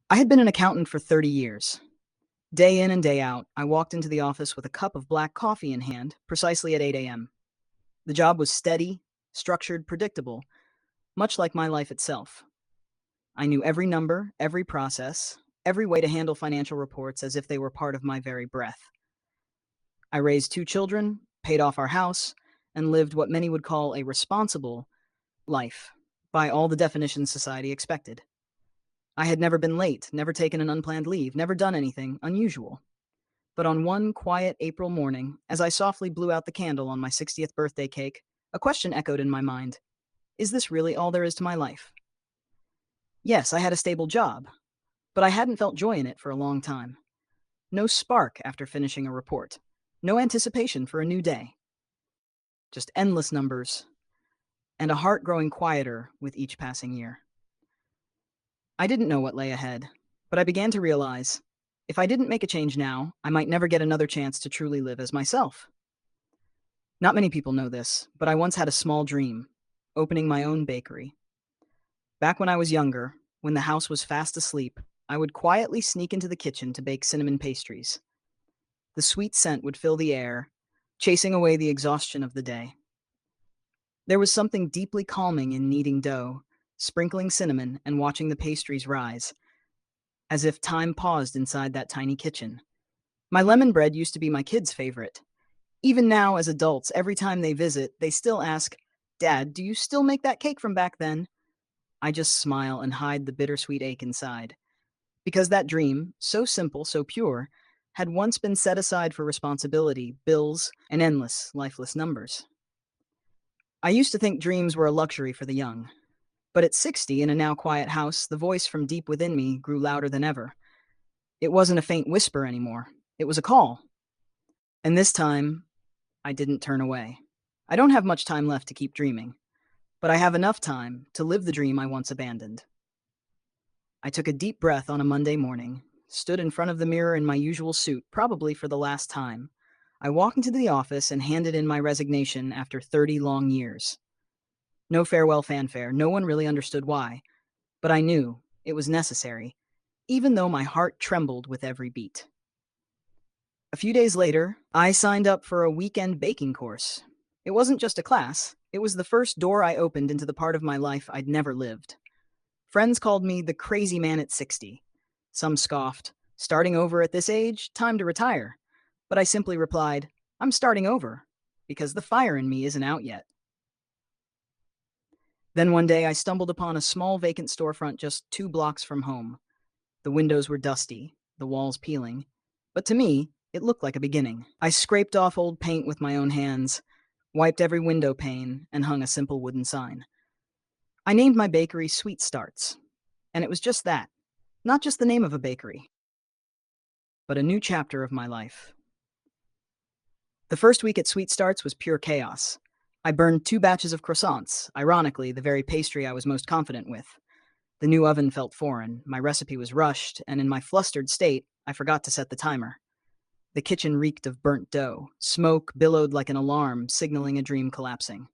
I had been an accountant for 30 years. Day in and day out, I walked into the office with a cup of black coffee in hand, precisely at 8 a.m. The job was steady, structured, predictable, much like my life itself. I knew every number, every process, every way to handle financial reports as if they were part of my very breath. I raised two children, paid off our house, and lived what many would call a responsible life, by all the definitions society expected. I had never been late, never taken an unplanned leave, never done anything unusual. But on one quiet April morning, as I softly blew out the candle on my 60th birthday cake, a question echoed in my mind. Is this really all there is to my life? Yes, I had a stable job, but I hadn't felt joy in it for a long time. No spark after finishing a report. No anticipation for a new day. Just endless numbers, and a heart growing quieter with each passing year. I didn't know what lay ahead, but I began to realize if I didn't make a change now, I might never get another chance to truly live as myself. Not many people know this, but I once had a small dream, opening my own bakery. Back when I was younger, when the house was fast asleep, I would quietly sneak into the kitchen to bake cinnamon pastries. The sweet scent would fill the air, chasing away the exhaustion of the day. There was something deeply calming in kneading dough, sprinkling cinnamon, and watching the pastries rise, as if time paused inside that tiny kitchen. My lemon bread used to be my kids' favorite. Even now, as adults, every time they visit, they still ask, Dad, do you still make that cake from back then? I just smile and hide the bittersweet ache inside. Because that dream, so simple, so pure, had once been set aside for responsibility, bills, and endless, lifeless numbers. I used to think dreams were a luxury for the young. But at 60, in a now quiet house, the voice from deep within me grew louder than ever. It wasn't a faint whisper anymore. It was a call. And this time, I didn't turn away. I don't have much time left to keep dreaming, but I have enough time to live the dream I once abandoned. I took a deep breath on a Monday morning, stood in front of the mirror in my usual suit, probably for the last time. I walked into the office and handed in my resignation after 30 long years. No farewell fanfare, no one really understood why, but I knew it was necessary, even though my heart trembled with every beat. A few days later, I signed up for a weekend baking course. It wasn't just a class, it was the first door I opened into the part of my life I'd never lived. Friends called me the crazy man at 60. Some scoffed, starting over at this age, time to retire. But I simply replied, I'm starting over, because the fire in me isn't out yet. Then one day I stumbled upon a small vacant storefront just 2 blocks from home. The windows were dusty, the walls peeling, but to me, it looked like a beginning. I scraped off old paint with my own hands, wiped every window pane, and hung a simple wooden sign. I named my bakery Sweet Starts, and it was just that. Not just the name of a bakery, but a new chapter of my life. The first week at Sweet Starts was pure chaos. I burned 2 batches of croissants, ironically, the very pastry I was most confident with. The new oven felt foreign, my recipe was rushed, and in my flustered state, I forgot to set the timer. The kitchen reeked of burnt dough. Smoke billowed like an alarm, signaling a dream collapsing.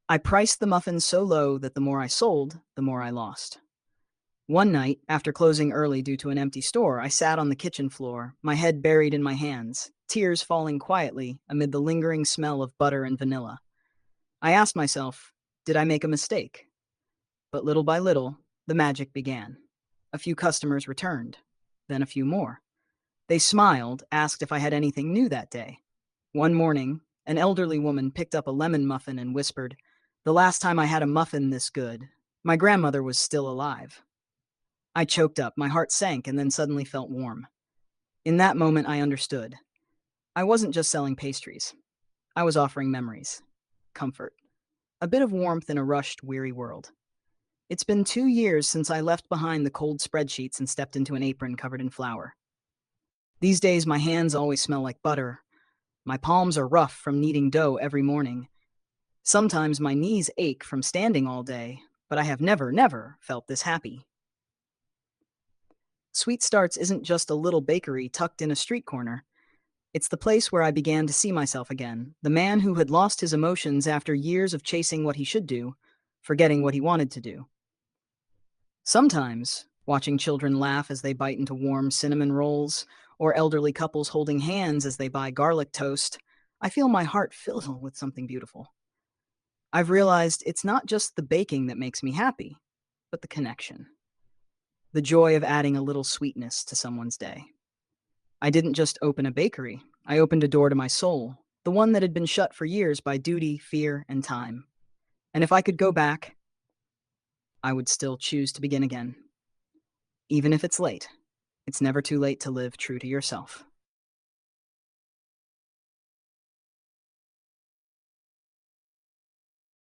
I priced the muffins so low that the more I sold, the more I lost. One night, after closing early due to an empty store, I sat on the kitchen floor, my head buried in my hands, tears falling quietly amid the lingering smell of butter and vanilla. I asked myself, did I make a mistake? But little by little, the magic began. A few customers returned, then a few more. They smiled, asked if I had anything new that day. One morning, an elderly woman picked up a lemon muffin and whispered, the last time I had a muffin this good, my grandmother was still alive. I choked up, my heart sank, and then suddenly felt warm. In that moment, I understood. I wasn't just selling pastries. I was offering memories, comfort, a bit of warmth in a rushed, weary world. It's been 2 years since I left behind the cold spreadsheets and stepped into an apron covered in flour. These days, my hands always smell like butter. My palms are rough from kneading dough every morning. Sometimes my knees ache from standing all day, but I have never felt this happy. Sweet Starts isn't just a little bakery tucked in a street corner. It's the place where I began to see myself again, the man who had lost his emotions after years of chasing what he should do, forgetting what he wanted to do. Sometimes, Watching children laugh as they bite into warm cinnamon rolls, or elderly couples holding hands as they buy garlic toast, I feel my heart fill with something beautiful. I've realized it's not just the baking that makes me happy, but the connection, the joy of adding a little sweetness to someone's day. I didn't just open a bakery, I opened a door to my soul, the one that had been shut for years by duty, fear, and time. And if I could go back, I would still choose to begin again. Even if it's late, it's never too late to live true to yourself.